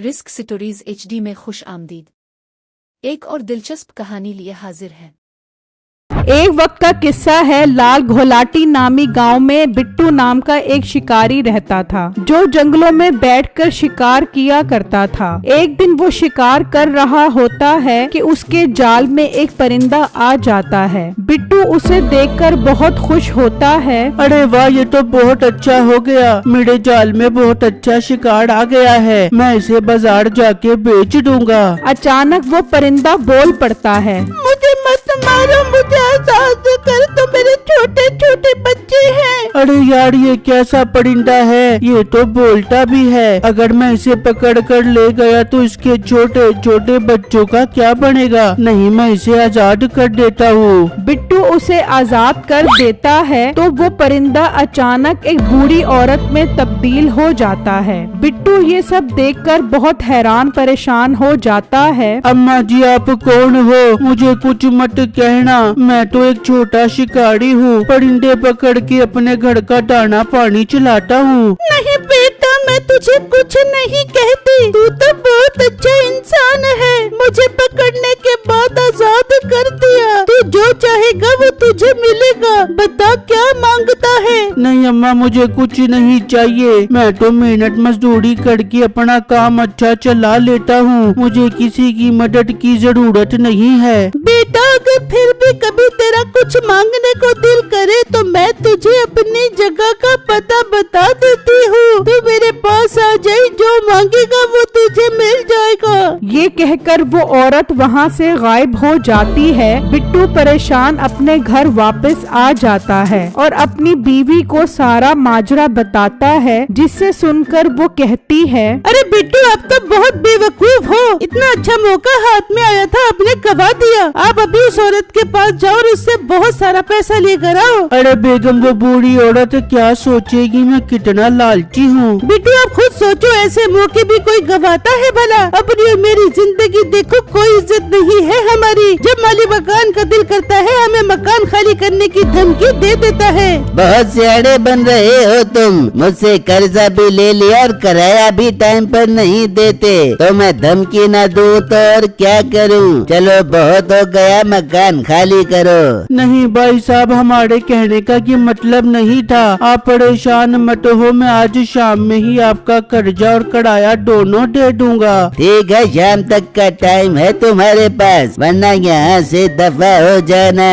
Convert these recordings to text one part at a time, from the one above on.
Risk stories HD में खुश आमदीद। एक और दिलचस्प कहानी लिए हाजिर है। एक वक्त का किस्सा है। लाल घोलाटी नामी गांव में बिट्टू नाम का एक शिकारी रहता था, जो जंगलों में बैठकर शिकार किया करता था। एक दिन वो शिकार कर रहा होता है कि उसके जाल में एक परिंदा आ जाता है। बिट्टू उसे देखकर बहुत खुश होता है। अरे वाह, ये तो बहुत अच्छा हो गया। मेरे जाल में बहुत अच्छा शिकार आ गया है। मैं इसे बाजार जाके बेच दूंगा। अचानक वो परिंदा बोल पड़ता है, मुझे मत मारो, मुझे आजाद कर, तो मेरे छोटे छोटे बच्चे हैं। अरे यार, ये कैसा परिंदा है? ये तो बोलता भी है। अगर मैं इसे पकड़ कर ले गया तो इसके छोटे छोटे बच्चों का क्या बनेगा? नहीं, मैं इसे आजाद कर देता हूँ। बिट्टू उसे आजाद कर देता है तो वो परिंदा अचानक एक बूढ़ी औरत में तब्दील हो जाता है। बिट्टू ये सब देखकर बहुत हैरान परेशान हो जाता है। अम्मा जी, आप कौन हो? मुझे कुछ मत कहना। मैं तो एक छोटा शिकारी हूँ। परिंदे पकड़ के अपने घर का दाना पानी चलाता हूँ। नहीं बेटा, मैं तुझे कुछ नहीं कहती। तू तो बहुत अच्छा इंसान है। मुझे पकड़ने के बाद आजाद कर दिया। तू जो चाहेगा वो तुझे मिलेगा। बता क्या मांगता है? नहीं अम्मा, मुझे कुछ नहीं चाहिए। मैं तो मेहनत मजदूरी करके अपना काम अच्छा चला लेता हूँ। मुझे किसी की मदद की जरूरत नहीं है। बेटा, अगर फिर भी कभी तेरा कुछ मांगने को दिल करे तो मैं तुझे अपनी जगह का पता बता देती हूँ। तू मेरे पास आ जाए, जो मांगेगा वो तुझे मिल जाएगा। ये कहकर वो औरत वहाँ से गायब हो जाती है। बिट्टू परेशान अपने घर वापस आ जाता है और अपनी बीवी को सारा माजरा बताता है, जिससे सुनकर वो कहती है, अरे बिट्टू, आप तो बहुत बेवकूफ हो। इतना अच्छा मौका हाथ में आया था, आपने गवा दिया। आप अभी उस औरत के पास जाओ और उससे बहुत सारा पैसा लेकर आओ। अरे बेगम, वो बूढ़ी औरत क्या सोचेगी मैं कितना लालची हूँ। बिट्टू, आप खुद सोचो, ऐसे मौके भी कोई गवाता है भला? अपनी और मेरी जिंदगी देखो, कोई इज्जत नहीं है हमारी। जब माली मकान का दिल करता है, हमें मकान खाली करने की धमकी दे देता है। बहुत सियाड़े बन रहे हो तुम। मुझसे कर्जा भी ले लिया और किराया भी टाइम पर नहीं देते, तो मैं धमकी न दूं तो और क्या करूं? चलो, बहुत हो गया, मकान खाली करो। नहीं भाई साहब, हमारे कहने का ये मतलब नहीं था। आप परेशान मत हो, मैं आज शाम में ही आपका कर्जा और किराया दोनों दे दूंगा। ठीक है, शाम तक का टाइम है तुम्हारे पास, वरना यहाँ से दफा हो जाना।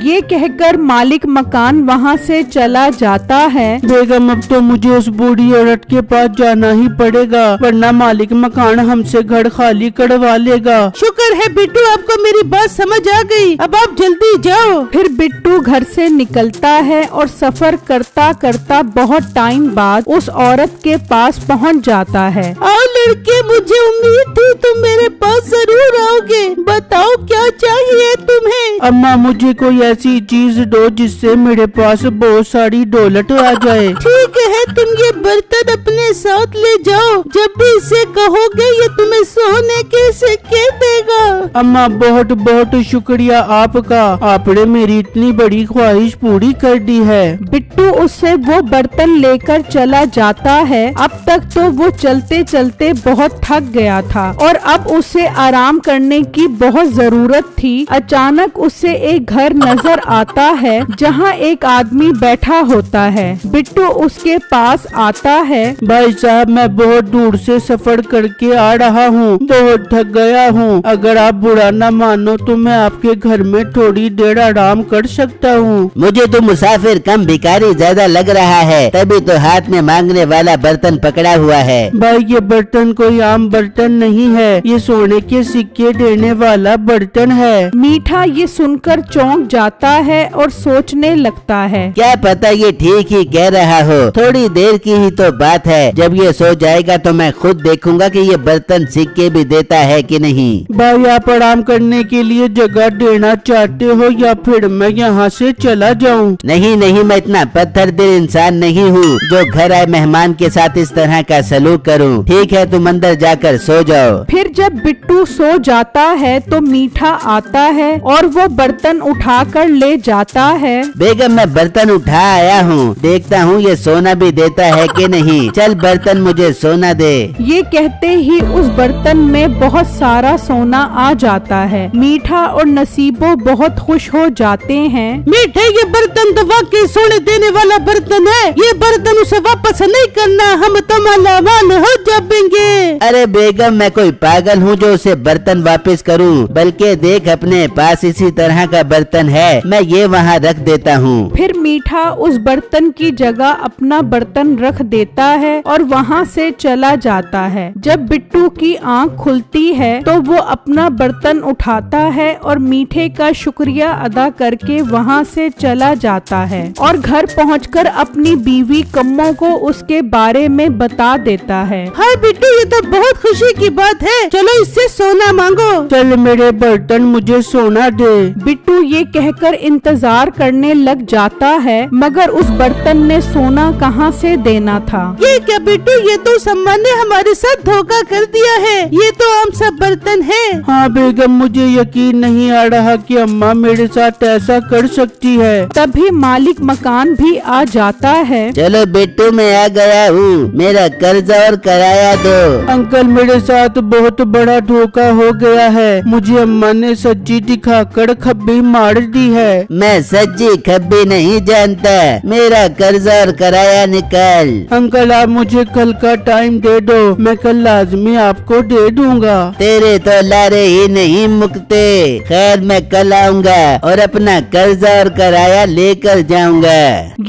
ये कहकर मालिक मकान वहाँ से चला जाता है। बेगम, अब तो मुझे उस बूढ़ी औरत के पास जाना ही पड़ेगा, वरना मालिक मकान हमसे घर खाली करवा लेगा। शुक्र है बिट्टू, आपको मेरी बात समझ आ गई। अब आप जल्दी जाओ। फिर बिट्टू घर से निकलता है और सफर करता करता बहुत टाइम बाद उस औरत के पास पहुंच जाता है। आओ लड़के, मुझे उम्मीद थी तुम मेरे पास जरूर आओगे। बताओ क्या चाहिए तुम्हें? अम्मा, मुझे कोई ऐसी चीज दो जिससे मेरे पास बहुत सारी दौलत आ जाए। ठीक है, तुम ये बर्तन अपने साथ ले जाओ। जब भी इसे कहोगे ये तुम्हें सोने के सिक्के देगा। अम्मा, बहुत बहुत शुक्रिया आपका। आपने मेरी इतनी बड़ी ख्वाहिश पूरी कर दी है। बिट्टू उससे वो बर्तन लेकर चला जाता है। अब तक तो वो चलते चलते बहुत थक गया था और अब उसे आराम करने की बहुत जरूरत थी। अचानक उसे एक घर नजर आता है, जहाँ एक आदमी बैठा होता है। बिट्टू उसके पास आता है। भाई साहब, मैं बहुत दूर से सफर करके आ रहा हूँ, बहुत थक गया हूँ। अगर आप बुरा न मानो तो मैं आपके घर में थोड़ी देर आराम कर सकता हूँ। मुझे तो मुसाफिर कम भिखारी ज्यादा लग रहा है, तभी तो हाथ में मांगने वाला बर्तन पकड़ा हुआ है। भाई, ये बर्तन कोई आम बर्तन नहीं है, ये सोने के सिक्के देने वाला बर्तन है। मीठा ये सुनकर चौंक जाता है और सोचने लगता है, क्या पता ये ठीक ही कह रहा हो। थोड़ी देर की ही तो बात है, जब ये सो जाएगा तो मैं खुद देखूंगा कि ये बर्तन सिक्के भी देता है कि नहीं। भाई, आप प्रणाम करने के लिए जगह देना चाहते हो या फिर मैं यहाँ से चला जाऊँ? नहीं नहीं, मैं इतना पत्थर दिल इंसान नहीं हूँ जो घर आए मेहमान के साथ इस तरह का सलूक करूँ। ठीक है, तुम अंदर जाकर सो जाओ। फिर जब बिट्टू सो जाता है तो मीठा आता है और वो बर्तन उठाकर ले जाता है। बेगम, मैं बर्तन उठा आया हूँ, देखता हूँ ये सोना भी देता है कि नहीं। चल बर्तन मुझे सोना दे। ये कहते ही उस बर्तन में बहुत सारा सोना आ जाता है। मीठा और नसीबो बहुत खुश हो जाते हैं। मीठे, ये बर्तन तो वाकई सोने देने वाला बर्तन है। ये बर्तन उसे वापस नहीं करना, हम तो मालामाल हो जाएंगे। अरे बेगम, मैं कोई पागल हूँ जो उसे बर्तन वापस करूँ? बल्कि देख, अपने पास इसी तरह का बर्तन है, मैं ये वहाँ रख देता हूँ। फिर मीठा उस बर्तन की जगह अपना बर्तन रख देता है और वहाँ से चला जाता है। जब बिट्टू की आँख खुलती है तो वो अपना बर्तन उठाता है और मीठे का शुक्रिया अदा करके वहाँ से चला जाता है और घर पहुंचकर अपनी बीवी कम्मो को उसके बारे में बता देता है। हाय बिट्टू, ये तो बहुत खुशी की बात है, चलो इससे सोना मांगो। चल मेरे बर्तन मुझे सोना दे। बिट्टू ये कहकर इंतजार करने लग जाता है, मगर उस बर्तन ने सोना कहाँ से देना था। ये क्या बिट्टू, ये तो सम्मा ने हमारे साथ धोखा कर दिया है। ये तो हम सब बर्तन है। हाँ बेगम, मुझे यकीन नहीं आ रहा कि अम्मा मेरे साथ ऐसा कर सकती है। तभी मालिक मकान भी आ जाता है। चलो बिट्टू, मैं आ गया हूँ, मेरा कर्जा और किराया दो। अंकल, मेरे साथ बहुत बड़ा धोखा हो गया है। मुझे अम्मा ने सच्ची दिखाकर खब्बी मार दी है। मैं सच्ची खब्बी नहीं जानता, मेरा कर्जा और किराया निकाल। अंकल, आप मुझे कल का टाइम दे दो, मैं कल लाजमी आपको दे दूंगा। तेरे तो लारे ही नहीं मुकते। खैर, मैं कल आऊँगा और अपना कर्जा और किराया लेकर जाऊँगा।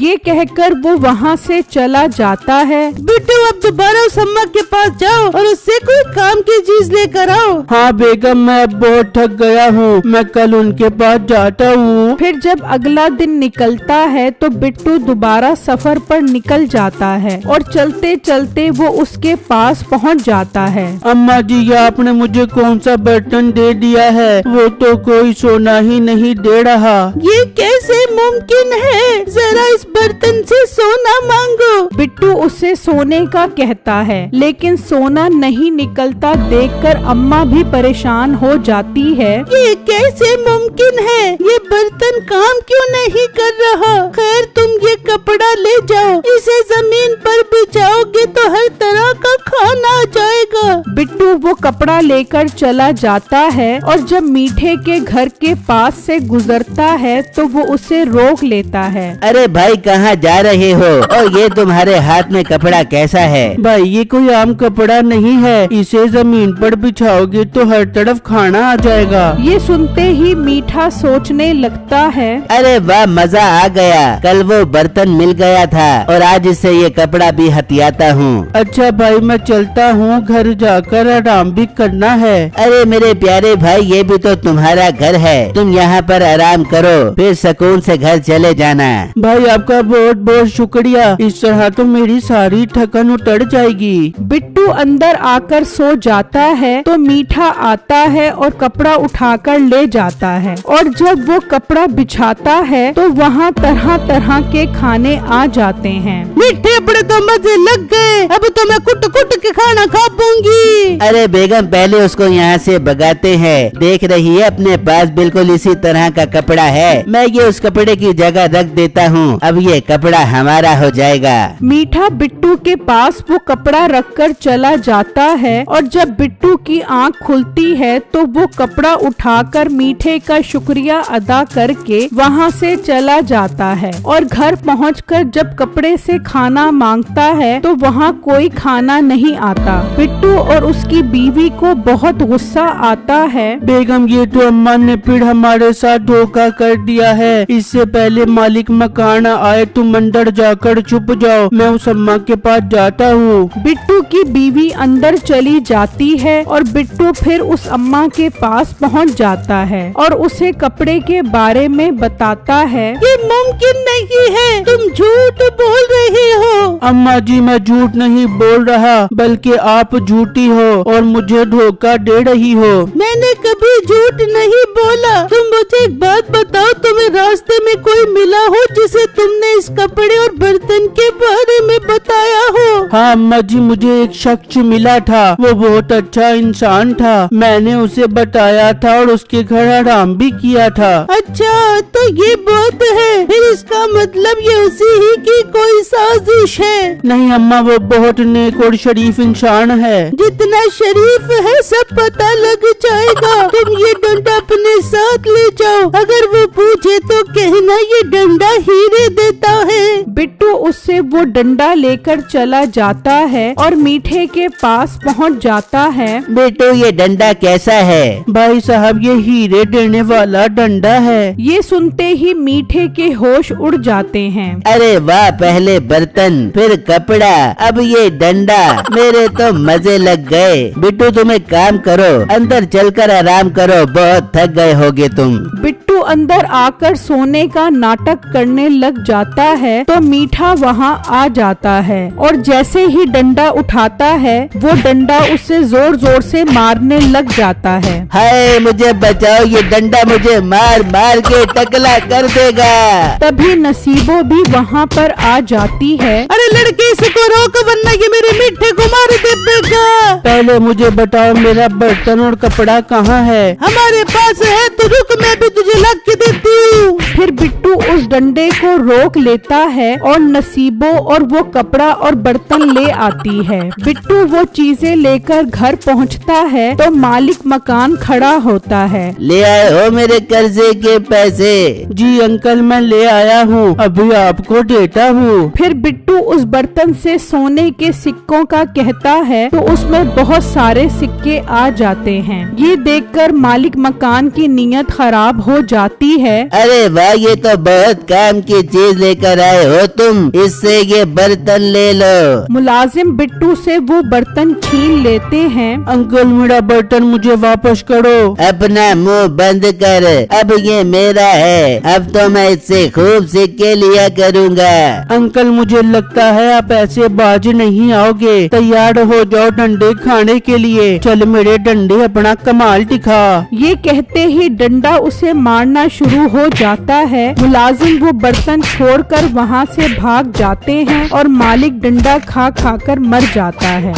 ये कहकर वो वहाँ से चला जाता है। बिट्टू, अब दोबारा उस अम्मा के पास जाओ और उससे कोई काम की चीज लेकर आओ। हाँ बेगम, मैं बहुत थक गया हूँ, मैं कल उनके पास जाता हूँ। फिर जब अगला दिन निकलता है तो बिट्टू दोबारा सफर पर निकल जाता है और चलते चलते वो उसके पास पहुँच जाता है। अम्मा जी, ये आपने मुझे कौन सा बर्तन दे दिया है? वो तो कोई सोना ही नहीं दे रहा। ये कैसे मुमकिन है? जरा इस बर्तन से सोना मांगो। बिट्टू उसे सोने का कहता है, लेकिन सोना नहीं निकलता देखकर अम्मा भी परेशान हो जाती है। ये कैसे मुमकिन है? ये बर्तन काम क्यों नहीं कर रहा? खैर, तुम ये कपड़ा ले जाओ, इसे जमीन पर बिछाओगे तो हर तरह का खाना आ जाएगा। बिट्टू वो कपड़ा लेकर चला जाता है और जब मीठे के घर के पास से गुजरता है तो वो उसे रोक लेता है। अरे भाई, कहाँ जा रहे हो? और ये तुम्हारे हाथ में कपड़ा कैसा है? भाई, ये कोई आम कपड़ा नहीं है, इसे जमीन पर बिछाओगे तो हर तरफ खाना आ जाएगा। ये सुनते ही मीठा सोचने लगता है, अरे वाह, मजा आ गया। कल वो बर्तन मिल गया था और आज इससे ये कपड़ा भी हथियाता हूँ। अच्छा भाई, मैं चलता हूँ, घर जाकर आराम भी करना है। अरे मेरे प्यारे भाई, ये भी तो तुम्हारा घर है, तुम यहाँ पर आराम करो, फिर सुकून से घर चले जाना। भाई, आपका बहुत बहुत शुक्रिया, इस तरह तो मेरी सारी थकन उतर जाएगी। बिट्टू अंदर आकर सो जाता है तो मीठा आता है और कपड़ा उठाकर ले जाता है और जब वो कपड़ा बिछाता है तो वहाँ तरह तरह के खाने आ जाते हैं। मीठे बड़े तो मजे लग गए, अब तो मैं कुट कुट के खाना खा पाऊंगी। अरे बेगम, पहले उसको यहाँ से भगाते हैं। देख रही है, अपने पास बिल्कुल इसी तरह का कपड़ा है, मैं ये उस कपड़े की जगह रख देता हूँ, अब ये कपड़ा हमारा हो जाएगा। मीठा बिट्टू के पास वो कपड़ा रखकर चला जाता है और जब बिट्टू की आँख खुलती है तो वो कपड़ा उठाकर मीठे का शुक्रिया अदा करके वहाँ से चला जाता है और घर पहुंचकर जब कपड़े से खाना मांगता है तो वहाँ कोई खाना नहीं आता। बिट्टू और उसकी बीवी को बहुत गुस्सा आता है। बेगम, ये तो अम्मा ने फिर हमारे साथ धोखा कर दिया है। इससे पहले मालिक मकान आए, तुम अंदर जाकर छुप जाओ, मैं उस अम्मा के पास जाता हूँ। बिट्टू की बीवी अंदर चली जाती है और बिट्टू फिर उस अम्मा के पास पहुँच जाता है और उसे कपड़े के बारे में बताता है। ये मुमकिन नहीं है, तुम झूठ बोल रहे हो। अम्मा जी, मैं झूठ नहीं बोल रहा, बल्कि आप झूठी हो। और मुझे धोखा दे रही हो। मैंने कभी झूठ नहीं बोला। तुम मुझे एक बात बताओ, तुम्हें रास्ते में कोई मिला हो जिसे तुमने इस कपड़े और बर्तन के बारे में बताया हो? हाँ अम्मा जी, मुझे एक शख्स मिला था, वो बहुत अच्छा इंसान था। मैंने उसे बताया था और उसके घर आराम भी किया था। अच्छा, तो ये बात है, फिर इसका मतलब ये उसी ही की कोई साजिश है। नहीं अम्मा, वो बहुत नेक और शरीफ इंसान है। जितना शरीफ है सब पता लग जाएगा। तुम ये डंडा अपने साथ ले जाओ, अगर वो पूछे तो कहना ये डंडा हीरे देता है। बिट्टू उससे वो डंडा लेकर चला जाता है और मीठे के पास पहुंच जाता है। बेटू ये डंडा कैसा है? भाई साहब, ये हीरे देने वाला डंडा है। ये सुनते ही मीठे के होश उड़ जाते हैं। अरे वाह, पहले बर्तन फिर कपड़ा, अब ये डंडा, मेरे तो मजे लग गए। बिट्टू तुम एक काम करो, अंदर चलकर आराम करो, बहुत थक गए होगे तुम। बिट्टू अंदर आकर सोने का नाटक करने लग जाता है तो मीठा वहाँ आ जाता है और जैसे ही डंडा उठाता है वो डंडा उसे जोर जोर से मारने लग जाता है। हाय मुझे बचाओ, ये डंडा मुझे मार मार के टकला कर देगा। तभी नसीबो भी वहाँ पर आ जाती है। अरे लड़के, इसको रोक वरना ये मेरे मीठे को मार देगा। पहले मुझे बताओ मेरा बर्तन और कपड़ा कहाँ है? हमारे पास है, तो रुक, मैं भी तुझे ला के देती हूँ। फिर बिट्टू उस डंडे को रोक लेता है और नसीबो और वो कपड़ा और बर्तन ले आती है। बिट्टू वो चीजें लेकर घर पहुँचता है तो मालिक मकान खड़ा होता है। ले आए हो मेरे कर्जे के पैसे? जी अंकल, मैं ले आया हूँ, अभी आपको देता हूँ। फिर बिट्टू उस बर्तन से सोने के सिक्कों का कहता है तो उसमें बहुत सारे सिक्के आ जाते हैं। ये देखकर मालिक मकान की नीयत खराब हो जाती है। अरे वाह, ये तो बहुत काम की चीज लेकर आए हो तुम, इससे ये बर्तन ले लो। मुलाजिम बिट्टू से वो बर्तन छीन लेते हैं। अंकल, मेरा बर्तन मुझे वापस करो। अपना मुंह बंद कर, अब ये मेरा है, अब तो मैं इससे खूब सिक्के लिया करूँगा। अंकल, मुझे लगता है आप ऐसे बाज नहीं आओगे, तैयार हो जाओ डंडे खाने के लिए। चल मेरे डंडे अपना कमाल दिखा। ये कहते ही डंडा उसे मारना शुरू हो जाता है। मुलाजिम वो बर्तन छोड़कर वहाँ से भाग जाते हैं और मालिक डंडा खा खा कर मर जाता है।